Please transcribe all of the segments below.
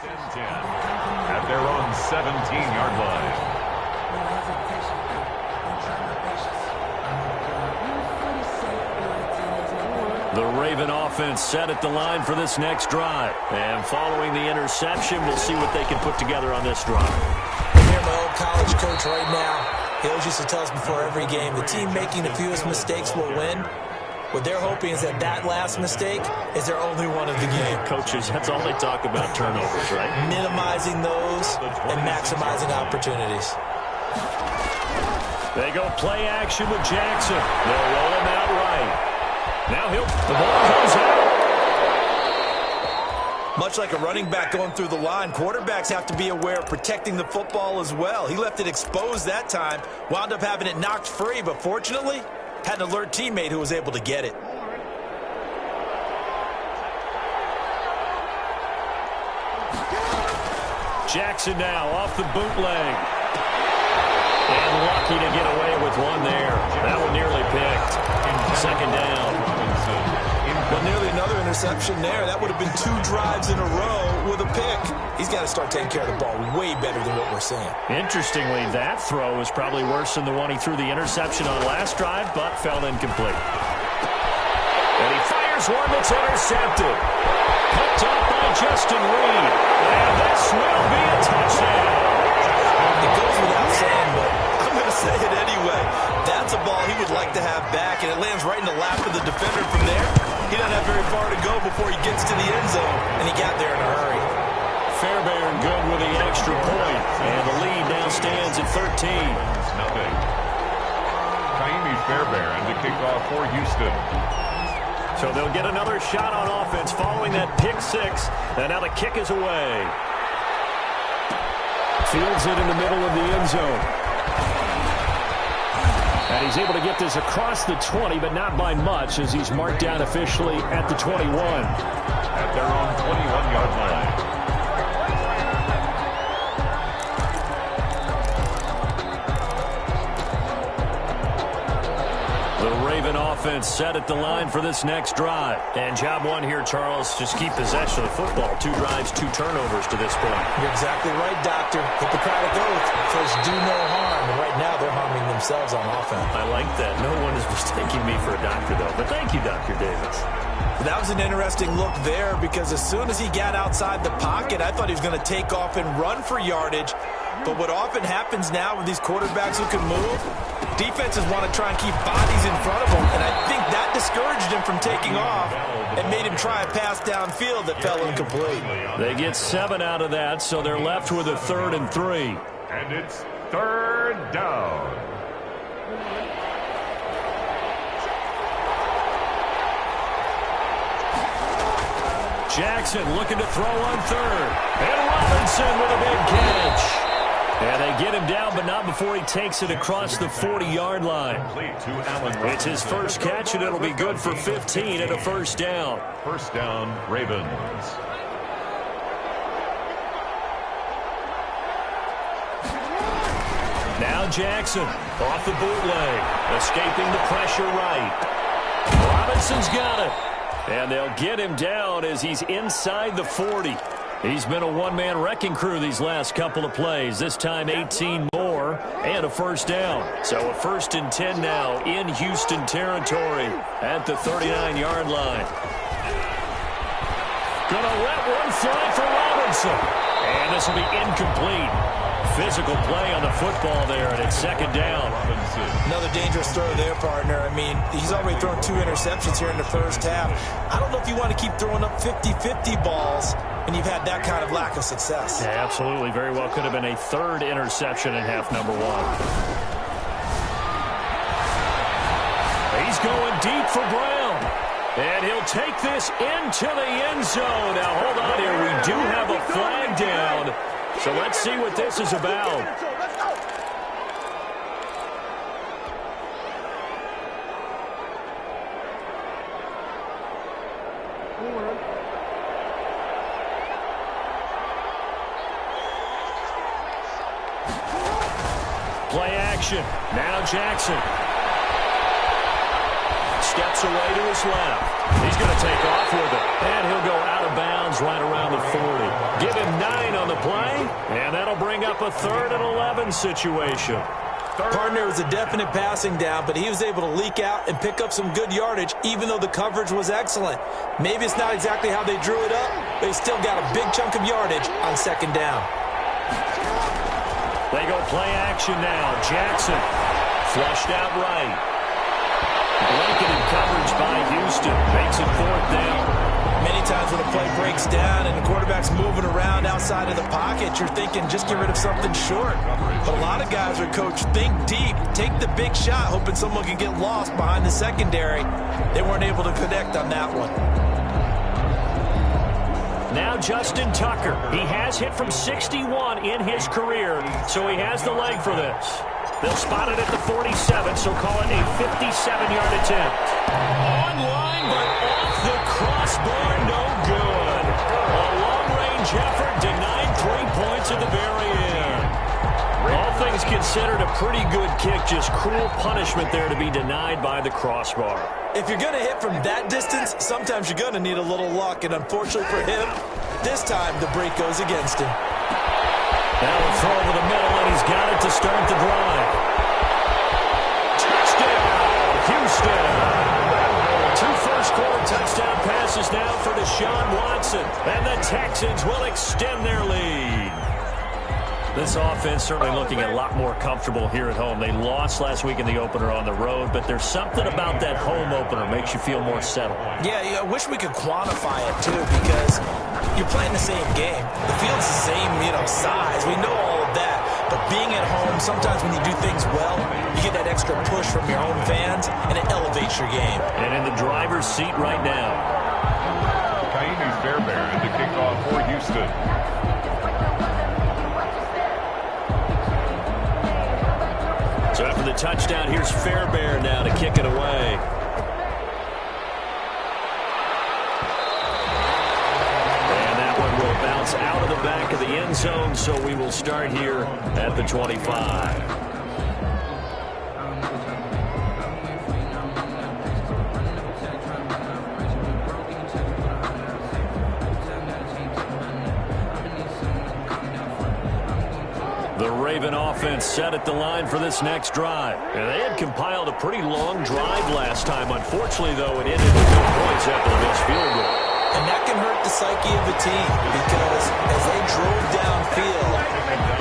and 10 at their own 17-yard line. The Raven offense set at the line for this next drive. And following the interception, we'll see what they can put together on this drive. I'm here, my old college coach right now. He always used to tell us before every game, the team making the fewest mistakes will win. What they're hoping is that that last mistake is their only one of the game. Coaches, that's all they talk about, turnovers, right? Minimizing those and maximizing opportunities. They go play action with Jackson. They'll roll him out right. Now the ball comes out. Much like a running back going through the line, quarterbacks have to be aware of protecting the football as well. He left it exposed that time, wound up having it knocked free, but fortunately, had an alert teammate who was able to get it. Jackson now off the bootleg. And lucky to get away with one there. That one nearly picked. Second down. Well, nearly another interception there. That would have been 2 drives in a row with a pick. He's got to start taking care of the ball way better than what we're seeing. Interestingly, that throw is probably worse than the one he threw the interception on last drive, but fell incomplete. And he fires one that's intercepted. Picked up by Justin Reed. And this will be a touchdown. It goes without saying, but I'm going to say it anyway. That's a ball he would like to have back, and it lands right in the lap of the defender from there. He doesn't have very far to go before he gets to the end zone, and he got there in a hurry. Fairbairn good with the extra point, and the lead now stands at 13. Nothing. Kaimi Fairbairn to kick off for Houston. So they'll get another shot on offense following that pick 6, and now the kick is away. Fields it in the middle of the end zone. And he's able to get this across the 20, but not by much, as he's marked down officially at the 21. At their own 21-yard line. Raven offense set at the line for this next drive. And job one here, Charles, just keep possession of the football. 2 drives, 2 turnovers to this point. You're exactly right, Doctor. Hippocratic oath. First, do no harm. And right now, they're harming themselves on offense. I like that. No one is mistaking me for a doctor, though. But thank you, Dr. Davis. That was an interesting look there, because as soon as he got outside the pocket, I thought he was going to take off and run for yardage. But what often happens now with these quarterbacks who can move, defenses want to try and keep bodies in front of them, and I think that discouraged him from taking off and made him try a pass downfield that fell incomplete. They get 7 out of that, so they're left with a 3rd and 3. And it's 3rd down. Jackson looking to throw on 3rd. And Robinson with a big catch. And they get him down, but not before he takes it across the 40-yard line. It's his first catch, and it'll be good for 15 and a first down. First down, Ravens. Now Jackson off the bootleg, escaping the pressure right. Robinson's got it. And they'll get him down as he's inside the 40. He's been a one-man wrecking crew these last couple of plays. This time 18 more and a first down. So a 1st and 10 now in Houston territory at the 39-yard line. Gonna let one fly for Robinson. And this will be incomplete. Physical play on the football there, and it's 2nd down. Another dangerous throw there, partner. I mean, he's already thrown 2 interceptions here in the first half. I don't know if you want to keep throwing up 50-50 balls when you've had that kind of lack of success. Yeah, absolutely. Very well could have been a 3rd interception in half number 1. He's going deep for Brown. And he'll take this into the end zone. Now, hold on here. We do have a flag down. So let's see what this is about. Play action. Now Jackson. steps away to his left. He's going to take off with it. And he'll go out of bounds right around the 40. Give him 9 on the play, and that'll bring up a 3rd and 11 situation. Partner was a definite passing down, but he was able to leak out and pick up some good yardage, even though the coverage was excellent. Maybe it's not exactly how they drew it up, but he still got a big chunk of yardage on 2nd down. They go play action now. Jackson flushed out right. Blanketed coverage by Houston. Makes it 4th down. Many times when a play breaks down and the quarterback's moving around outside of the pocket, you're thinking just get rid of something short. But a lot of guys are coached, think deep, take the big shot, hoping someone can get lost behind the secondary. They weren't able to connect on that one. Now Justin Tucker. He has hit from 61 in his career, so he has the leg for this. They'll spot it at the 47, so call it a 57-yard attempt. Online, but off the crossbar, no good. A long-range effort denied 3 points at the very end. All things considered, a pretty good kick, just cruel punishment there to be denied by the crossbar. If you're going to hit from that distance, sometimes you're going to need a little luck, and unfortunately for him, this time the break goes against him. Now a throw over the middle, and he's got it to start the drive. Touchdown, Houston. 2 first-quarter touchdown passes now for Deshaun Watson, and the Texans will extend their lead. This offense certainly looking a lot more comfortable here at home. They lost last week in the opener on the road, but there's something about that home opener makes you feel more settled. Yeah, I wish we could quantify it, too, because you're playing the same game. The field's the same, size. We know all of that. But being at home, sometimes when you do things well, you get that extra push from your home fans, and it elevates your game. And in the driver's seat right now. Kaimi Fairbairn to kick off for Houston. So after the touchdown, here's Fairbairn now to kick it away. And that one will bounce out of the back of the end zone, so we will start here at the 25. The Raven offense set at the line for this next drive. And they had compiled a pretty long drive last time. Unfortunately, though, it ended with no points after the missed field goal. And that can hurt the psyche of a team because as they drove downfield,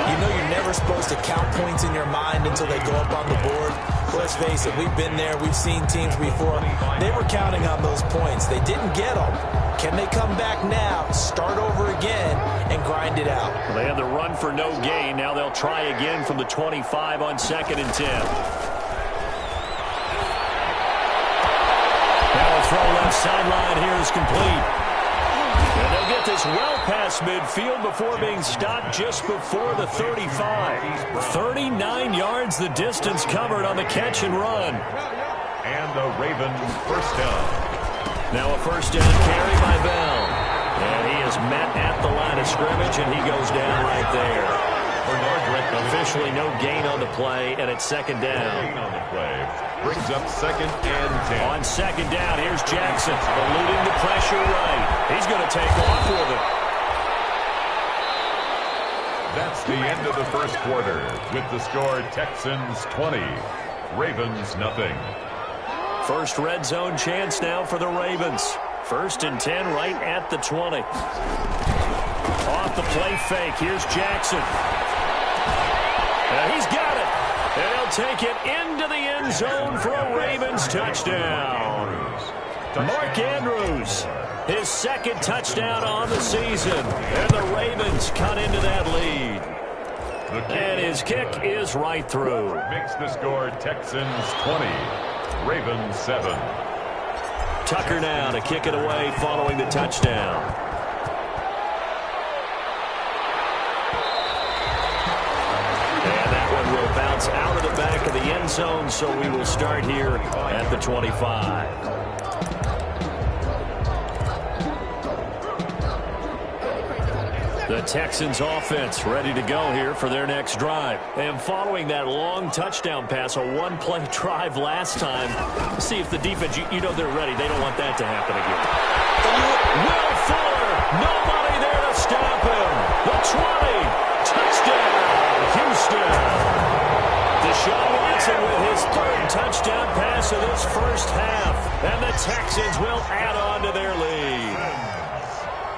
you're never supposed to count points in your mind until they go up on the board. Let's face it, we've been there. We've seen teams before. They were counting on those points. They didn't get them. Can they come back now, start over again, and grind it out? Well, they had the run for no gain. Now they'll try again from the 25 on 2nd and 10. Now a throw left sideline here is complete. And they'll get this well past midfield before being stopped just before the 35. 39 yards the distance covered on the catch and run. And the Ravens first down. Now a first down carry by Bell. And he is met at the line of scrimmage, and he goes down right there. Officially no gain on the play, and it's 2nd down. Gain on the play. Brings up 2nd and 10. On 2nd down, here's Jackson, eluding the pressure right. He's going to take off with it. That's the end of the first quarter with the score Texans 20, Ravens nothing. First red zone chance now for the Ravens. 1st and 10 right at the 20. Off the play fake. Here's Jackson. And he's got it. And he'll take it into the end zone for a Ravens touchdown. Mark Andrews, his 2nd touchdown on the season. And the Ravens cut into that lead. And his kick is right through. Makes the score Texans 20, Ravens 7. Tucker now to kick it away following the touchdown. And that one will bounce out of the back of the end zone, so we will start here at the 25. The Texans offense ready to go here for their next drive. And following that long touchdown pass, a one-play drive last time, see if the defense, you know they're ready. They don't want that to happen again. Will Fuller, nobody there to stop him. The 20, touchdown, Houston. Deshaun Watson with his third touchdown pass of this first half. And the Texans will add on to their lead.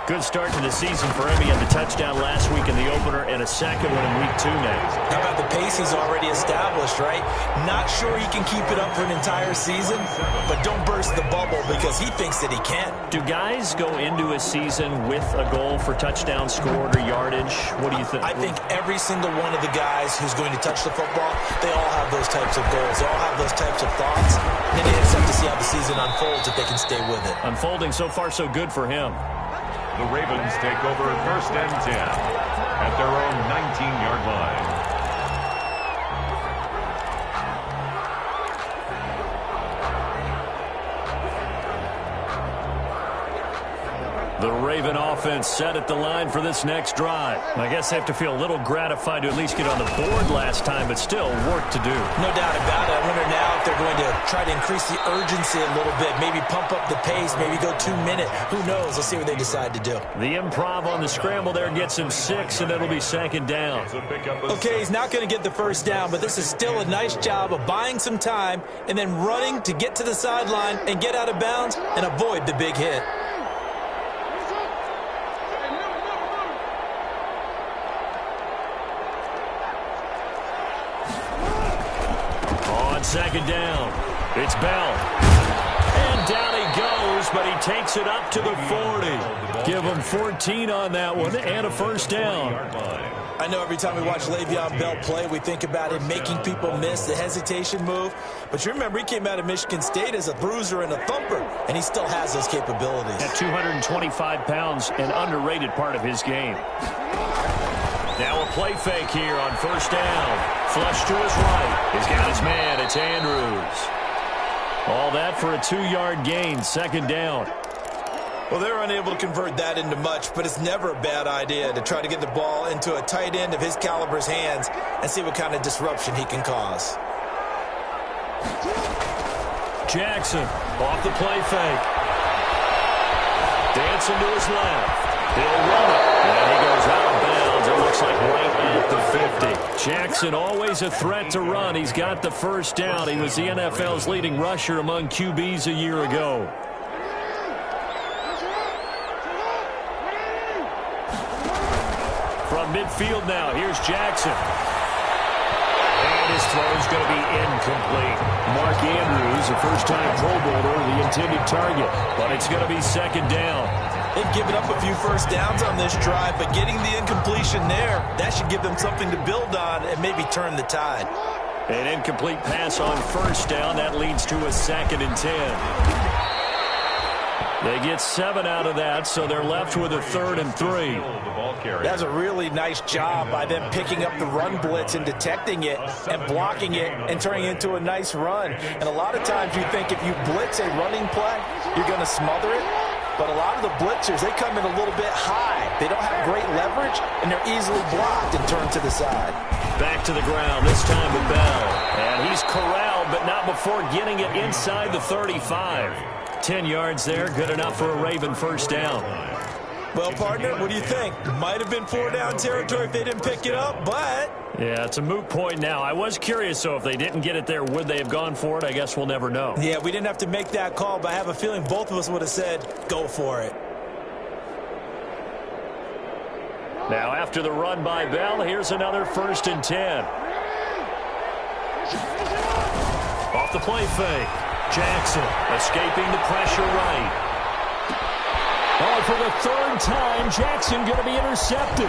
Good start to the season for him. He had the touchdown last week in the opener and a second one in week 2 now. How about the pace he's already established, right? Not sure he can keep it up for an entire season, but don't burst the bubble because he thinks that he can. Do guys go into a season with a goal for touchdown scored or yardage? What do you think? I think every single one of the guys who's going to touch the football, they all have those types of goals. They all have those types of thoughts. And they just have to see how the season unfolds if they can stay with it. Unfolding so far so good for him. The Ravens take over 1st and 10 at their own 19-yard line. The Raven offense set at the line for this next drive. I guess they have to feel a little gratified to at least get on the board last time, but still work to do. No doubt about it. I wonder now if they're going to try to increase the urgency a little bit, maybe pump up the pace, maybe go 2-minute. Who knows? Let's see what they decide to do. The improv on the scramble there gets him 6, and it'll be 2nd down. Okay, he's not going to get the first down, but this is still a nice job of buying some time and then running to get to the sideline and get out of bounds and avoid the big hit. On 2nd down, it's Bell. And down he goes, but he takes it up to the 40. Give him 14 on that one and a first down. I know every time we watch Le'Veon Bell play, we think about him making people miss the hesitation move. But you remember he came out of Michigan State as a bruiser and a thumper, and he still has those capabilities. At 225 pounds, an underrated part of his game. Now a play fake here on 1st down. Flush to his right. He's got his man. It's Andrews. All that for a 2-yard gain. 2nd down. Well, they're unable to convert that into much, but it's never a bad idea to try to get the ball into a tight end of his caliber's hands and see what kind of disruption he can cause. Jackson off the play fake. Dancing to his left. He'll run it. And he goes out of bounds. It looks like right at the 50. Jackson always a threat to run. He's got the first down. He was the NFL's leading rusher among QBs a year ago. From midfield now, here's Jackson. And his throw is going to be incomplete. Mark Andrews, a first-time Pro Bowler, the intended target. But it's going to be 2nd down. They've given up a few first downs on this drive, but getting the incompletion there, that should give them something to build on and maybe turn the tide. An incomplete pass on 1st down. That leads to a 2nd and 10. They get 7 out of that, so they're left with a 3rd and 3. That's a really nice job by them picking up the run blitz and detecting it and blocking it and turning it into a nice run. And a lot of times you think if you blitz a running play, you're going to smother it. But a lot of the blitzers, they come in a little bit high. They don't have great leverage, and they're easily blocked and turned to the side. Back to the ground, this time with Bell. And he's corralled, but not before getting it inside the 35. 10 yards there, good enough for a Raven first down. Well, partner, what do you think? Might have been 4-down territory if they didn't pick it up, but... Yeah, it's a moot point now. I was curious, so if they didn't get it there, would they have gone for it? I guess we'll never know. Yeah, we didn't have to make that call, but I have a feeling both of us would have said, go for it. Now, after the run by Bell, here's another 1st and 10. Off the play fake. Jackson escaping the pressure right. Oh, for the 3rd time, Jackson going to be intercepted.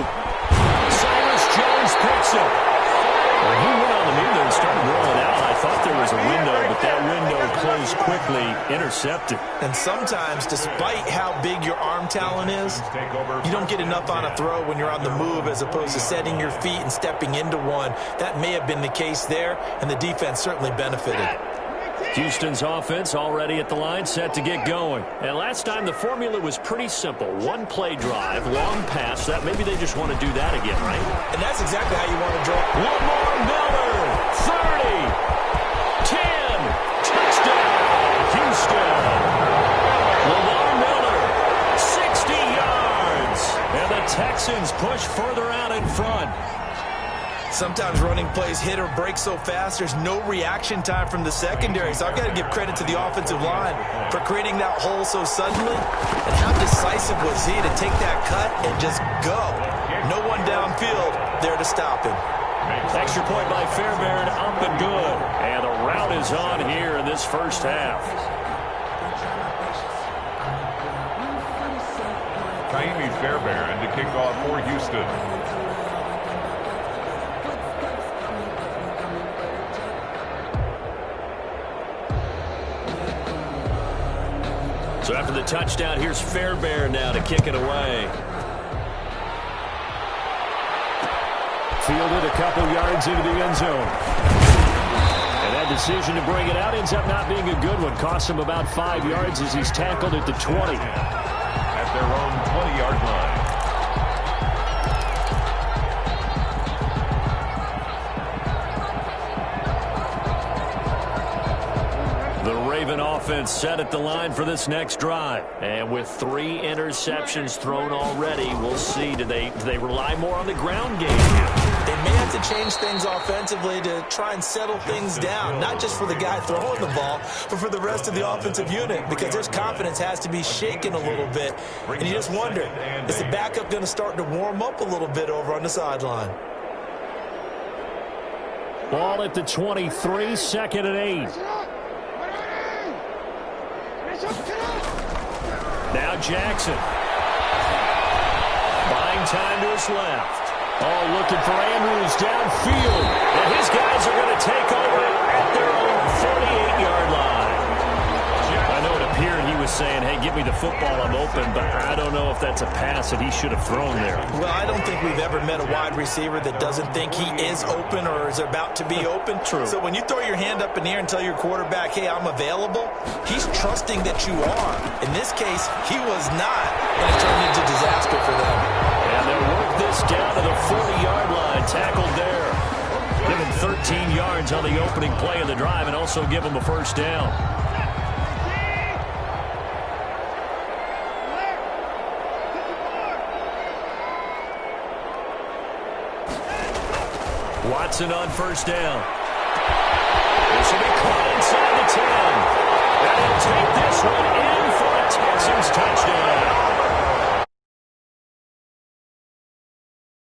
Cyrus Jones picks it. Well, he went on the move and started rolling out. I thought there was a window, but that window closed quickly. Intercepted. And sometimes, despite how big your arm talent is, you don't get enough on a throw when you're on the move as opposed to setting your feet and stepping into one. That may have been the case there, and the defense certainly benefited. Houston's offense already at the line, set to get going. And last time the formula was pretty simple. One play drive, long pass. That maybe they just want to do that again, right? And that's exactly how you want to draw. Lamar Miller, 30, 10, touchdown, Houston. Lamar Miller, 60 yards. And the Texans push further out in front. Sometimes running plays hit or break so fast, there's no reaction time from the secondary. So I've got to give credit to the offensive line for creating that hole so suddenly. And how decisive was he to take that cut and just go? No one downfield there to stop him. Extra point by Fairbairn, up and good. And the route is on here in this first half. Kaimi Fairbairn to kick off for Houston. So after the touchdown, here's Fairbairn now to kick it away. Fielded a couple yards into the end zone. And that decision to bring it out ends up not being a good one. Cost him about 5 yards as he's tackled at the 20. At their own 20-yard line. The Raven offense set at the line for this next drive. And with 3 interceptions thrown already, we'll see. Do they rely more on the ground game here? They may have to change things offensively to try and settle things down, not just for the guy throwing the ball, but for the rest of the offensive unit, because their confidence has to be shaken a little bit. And you just wonder, is the backup going to start to warm up a little bit over on the sideline? Ball at the 23, 2nd and 8. Now Jackson. Buying time to his left. Oh, looking for Andrews downfield. And his guys are going to take over at their own 48-yard line. I know it appeared he was saying, hey, give me the football, I'm open, but I don't know if that's a pass that he should have thrown there. Well, I don't think we've ever met a wide receiver that doesn't think he is open or is about to be open. True. So when you throw your hand up in the air and tell your quarterback, hey, I'm available, he's trusting that you are. In this case, he was not, and it turned into disaster for them. And they'll work this down to the 40-yard line, tackled there. Give him 13 yards on the opening play of the drive and also give him a first down. Watson on first down. This will be caught inside the 10. And he'll take this one in for a Texans touchdown.